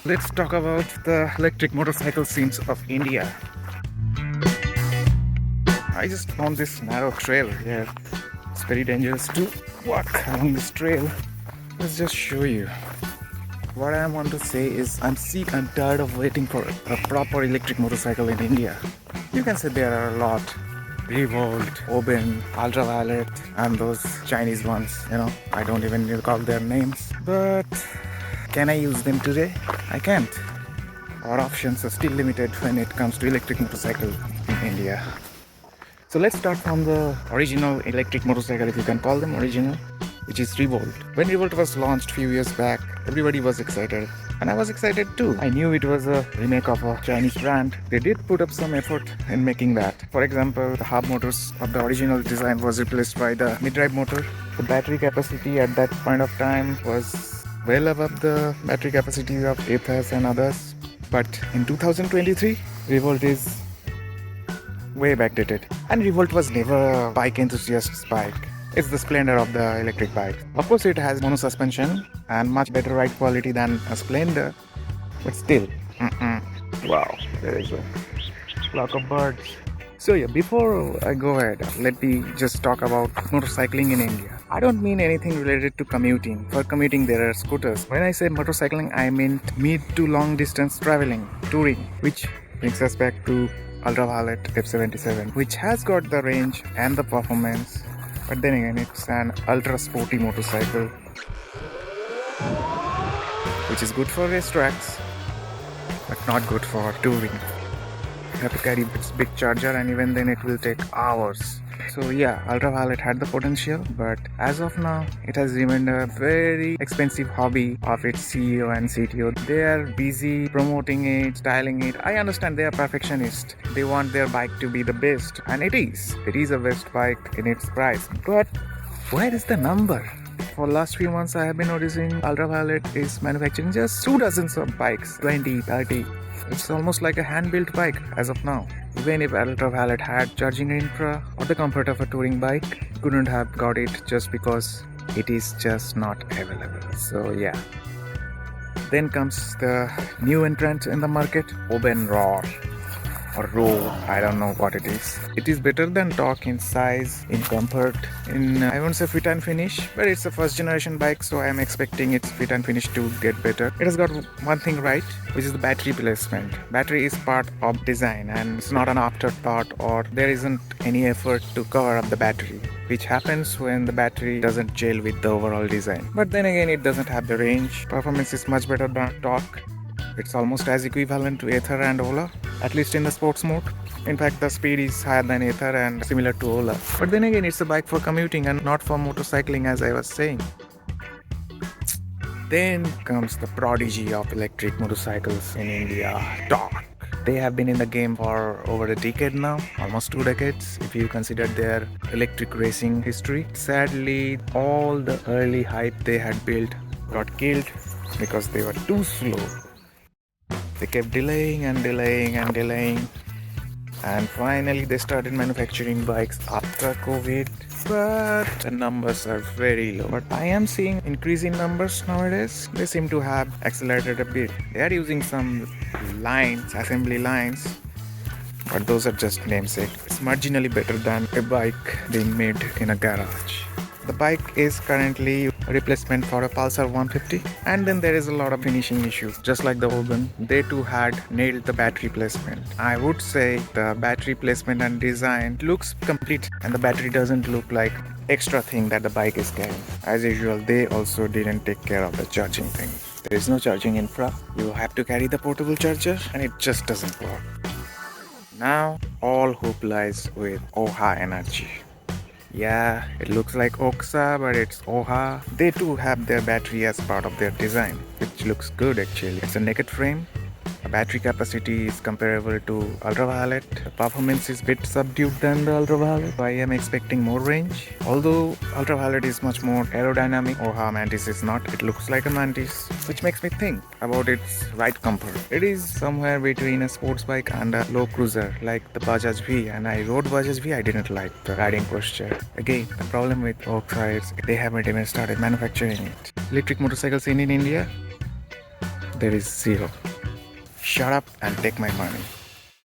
Let's talk about the electric motorcycle scenes of India. I just found this narrow trail here. It's very dangerous to walk along this trail. Let's just show you. What I want to say is I'm sick and tired of waiting for a proper electric motorcycle in India. You can say there are a lot. Revolt, Oben, Ultraviolet, and those Chinese ones, I don't even recall their names. But can I use them today? I can't. Our options are still limited when it comes to electric motorcycle in India. So let's start from the original electric motorcycle, if you can call them original, which is Revolt. When Revolt was launched a few years back, everybody was excited. And I was excited too. I knew it was a remake of a Chinese brand. They did put up some effort in making that. For example, the hub motors of the original design was replaced by the mid-drive motor. The battery capacity at that point of time was well above the battery capacity of Athos and others. But in 2023, Revolt is way backdated. And Revolt was never a bike enthusiast's bike. It's the splendor of the electric bike. Of course, it has mono suspension and much better ride quality than a Splendor, but still, wow, there is a flock of birds. So yeah, before I go ahead, let me just talk about motorcycling in India. I don't mean anything related to commuting. For commuting, there are scooters. When I say motorcycling, I mean mid to long distance traveling, touring, which brings us back to Ultraviolet F77, which has got the range and the performance. But then again, it's an ultra sporty motorcycle, which is good for race tracks, but not good for touring. You have to carry its big charger, and even then it will take hours. So yeah, Ultraviolet had the potential, but as of now, it has remained a very expensive hobby of its CEO and CTO. They are busy promoting it, styling it. I understand they are perfectionists. They want their bike to be the best, and it is. It is a best bike in its price. But where is the number? For last few months, I have been noticing Ultraviolet is manufacturing just 2 dozens of bikes, 20, 30. It's almost like a hand-built bike as of now. Even if Ultraviolet had charging infra or the comfort of a touring bike, couldn't have got it just because it is just not available. So yeah. Then comes the new entrant in the market, Oben Roar. Or Roar, I don't know what it is. It is better than Torque in size, in comfort, in I won't say fit and finish, but it's a first generation bike, so I am expecting its fit and finish to get better. It has got one thing right, which is the battery placement. Battery is part of design and it's not an afterthought, or there isn't any effort to cover up the battery, which happens when the battery doesn't gel with the overall design. But then again, it doesn't have the range. Performance is much better than Torque. It's almost as equivalent to Ather and Ola, at least in the sports mode. In fact, the speed is higher than Ather and similar to Ola. But then again, it's a bike for commuting and not for motorcycling, as I was saying. Then comes the prodigy of electric motorcycles in India, Torque. They have been in the game for over a decade now, almost 2 decades, if you consider their electric racing history. Sadly, all the early hype they had built got killed because they were too slow. They kept delaying, and finally they started manufacturing bikes after COVID, but the numbers are very low. But I am seeing increase in numbers nowadays. They seem to have accelerated a bit. They are using some lines, assembly lines, but those are just namesake. It's marginally better than a bike being made in a garage. The bike is currently a replacement for a Pulsar 150, and then there is a lot of finishing issues. Just like the Oben, they too had nailed the battery placement. I would say the battery placement and design looks complete, and the battery doesn't look like extra thing that the bike is carrying. As usual, they also didn't take care of the charging thing. There is no charging infra. You have to carry the portable charger, and it just doesn't work. Now, all hope lies with OHA Energy. Yeah, it looks like Oxa, but it's OHA. They too have their battery as part of their design, which looks good actually. It's a naked frame. The battery capacity is comparable to Ultraviolet. The performance is a bit subdued than the Ultraviolet. I am expecting more range. Although Ultraviolet is much more aerodynamic, OHA Mantis is not. It looks like a Mantis, which makes me think about its ride comfort. It is somewhere between a sports bike and a low cruiser like the Bajaj V, and I rode Bajaj V. I didn't like the riding posture. Again, the problem with Oxa is they haven't even started manufacturing it. Electric motorcycles in India, there is zero. Shut up and take my money.